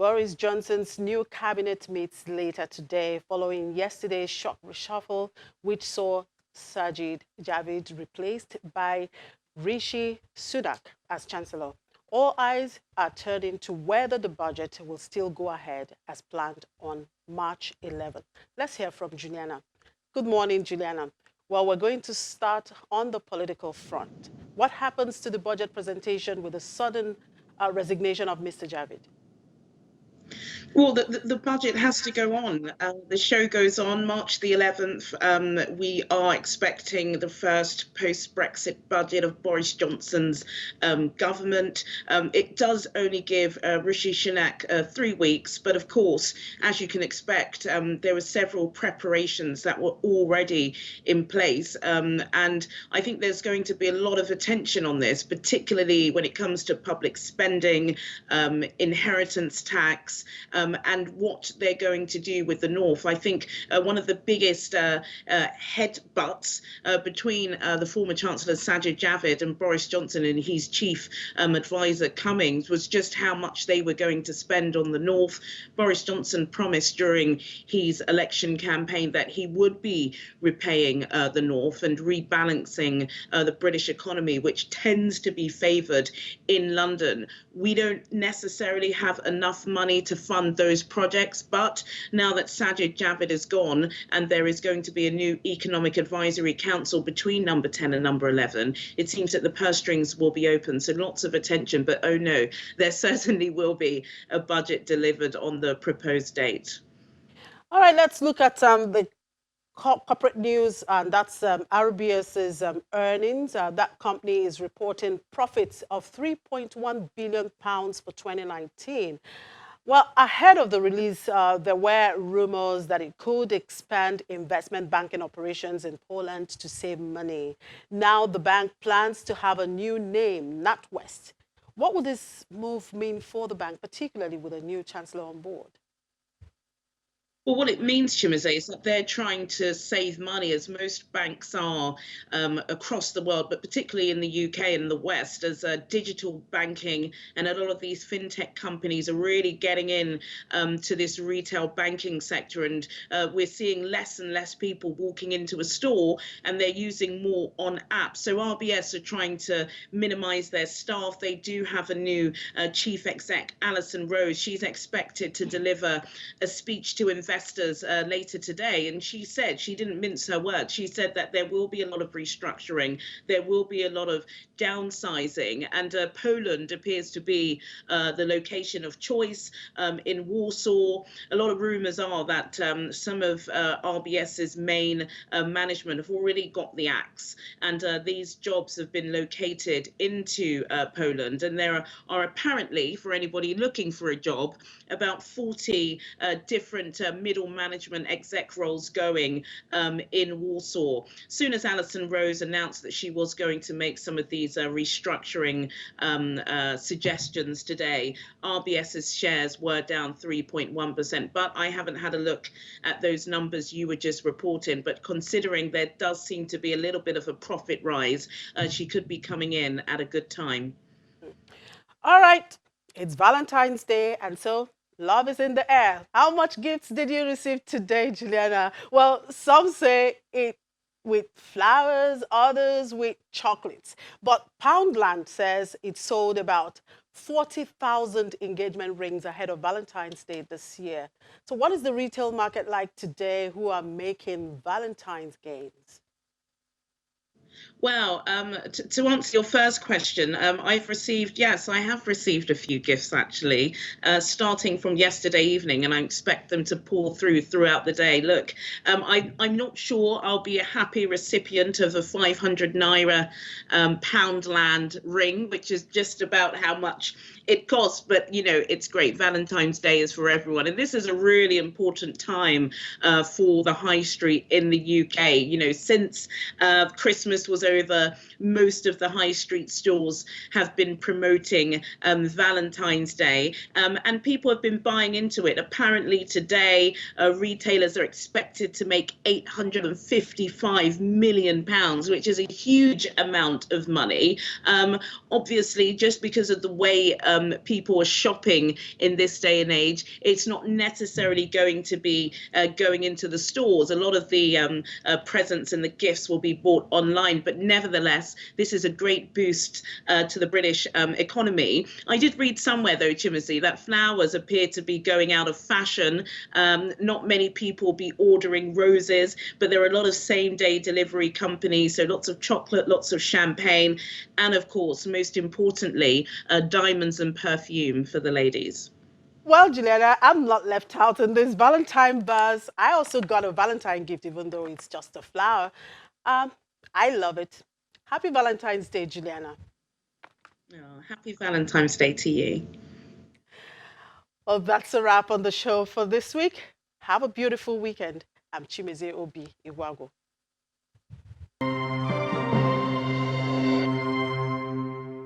Boris Johnson's new cabinet meets later today following yesterday's shock reshuffle, which saw Sajid Javid replaced by Rishi Sunak as Chancellor. All eyes are turning to whether the budget will still go ahead as planned on March 11th. Let's hear from Juliana. Good morning, Juliana. Well, we're going to start on the political front. What happens to the budget presentation with the sudden resignation of Mr. Javid? Well, the budget has to go on. The show goes on March the 11th. We are expecting the first post-Brexit budget of Boris Johnson's government. It does only give Rishi Sunak 3 weeks, but of course, as you can expect, there were several preparations that were already in place. And I think there's going to be a lot of attention on this, particularly when it comes to public spending, inheritance tax, and what they're going to do with the North. I think one of the biggest headbutts between the former Chancellor Sajid Javid and Boris Johnson and his chief advisor Cummings was just how much they were going to spend on the North. Boris Johnson promised during his election campaign that he would be repaying the North and rebalancing the British economy, which tends to be favoured in London. We don't necessarily have enough money to fund those projects, but now that Sajid Javid is gone and there is going to be a new Economic Advisory Council between number 10 and number 11, it seems that the purse strings will be open. So lots of attention, but oh no, there certainly will be a budget delivered on the proposed date. All right, let's look at the corporate news, and that's RBS's earnings. That company is reporting profits of £3.1 billion for 2019. Well, ahead of the release, there were rumors that it could expand investment banking operations in Poland to save money. Now the bank plans to have a new name, NatWest. What will this move mean for the bank, particularly with a new chancellor on board? Well, what it means, Chimaze, is that they're trying to save money, as most banks are across the world, but particularly in the UK and the West, as digital banking and a lot of these fintech companies are really getting in to this retail banking sector. And we're seeing less and less people walking into a store, and they're using more on apps. So RBS are trying to minimize their staff. They do have a new chief exec, Alison Rose. She's expected to deliver a speech to investors later today, and she said, she didn't mince her words, she said that there will be a lot of restructuring, there will be a lot of downsizing, and Poland appears to be the location of choice in Warsaw. A lot of rumours are that some of RBS's main management have already got the axe, and these jobs have been located into Poland, and there are apparently, for anybody looking for a job, about 40 different middle management exec roles going in Warsaw. Soon as Alison Rose announced that she was going to make some of these restructuring suggestions today, RBS's shares were down 3.1%. But I haven't had a look at those numbers you were just reporting. But considering there does seem to be a little bit of a profit rise, she could be coming in at a good time. All right, it's Valentine's Day, and so love is in the air. How much gifts did you receive today, Juliana? Well, some say it with flowers, others with chocolates. But Poundland says it sold about 40,000 engagement rings ahead of Valentine's Day this year. So what is the retail market like today? Who are making Valentine's gains? Well, to answer your first question, I have received a few gifts actually, starting from yesterday evening, and I expect them to pour throughout the day. Look, I'm not sure I'll be a happy recipient of a 500 naira Poundland ring, which is just about how much it costs, but you know, it's great. Valentine's Day is for everyone, and this is a really important time for the high street in the UK. You know, since Christmas Christmas was over, most of the high street stores have been promoting Valentine's Day, and people have been buying into it. Apparently today, retailers are expected to make £855 million, which is a huge amount of money. Obviously, just because of the way people are shopping in this day and age, it's not necessarily going to be going into the stores. A lot of the presents and the gifts will be bought online, but nevertheless, this is a great boost to the British economy. I did read somewhere, though, Chimothy, that flowers appear to be going out of fashion. Not many people be ordering roses, but there are a lot of same-day delivery companies, so lots of chocolate, lots of champagne, and of course, most importantly, diamonds and perfume for the ladies. Well, Juliana, I'm not left out in this Valentine buzz. I also got a Valentine gift, even though it's just a flower. Um, I love it. Happy Valentine's Day, Juliana. Oh, happy Valentine's Day to you. Well, that's a wrap on the show for this week. Have a beautiful weekend. I'm Chimeze Obi Iwago.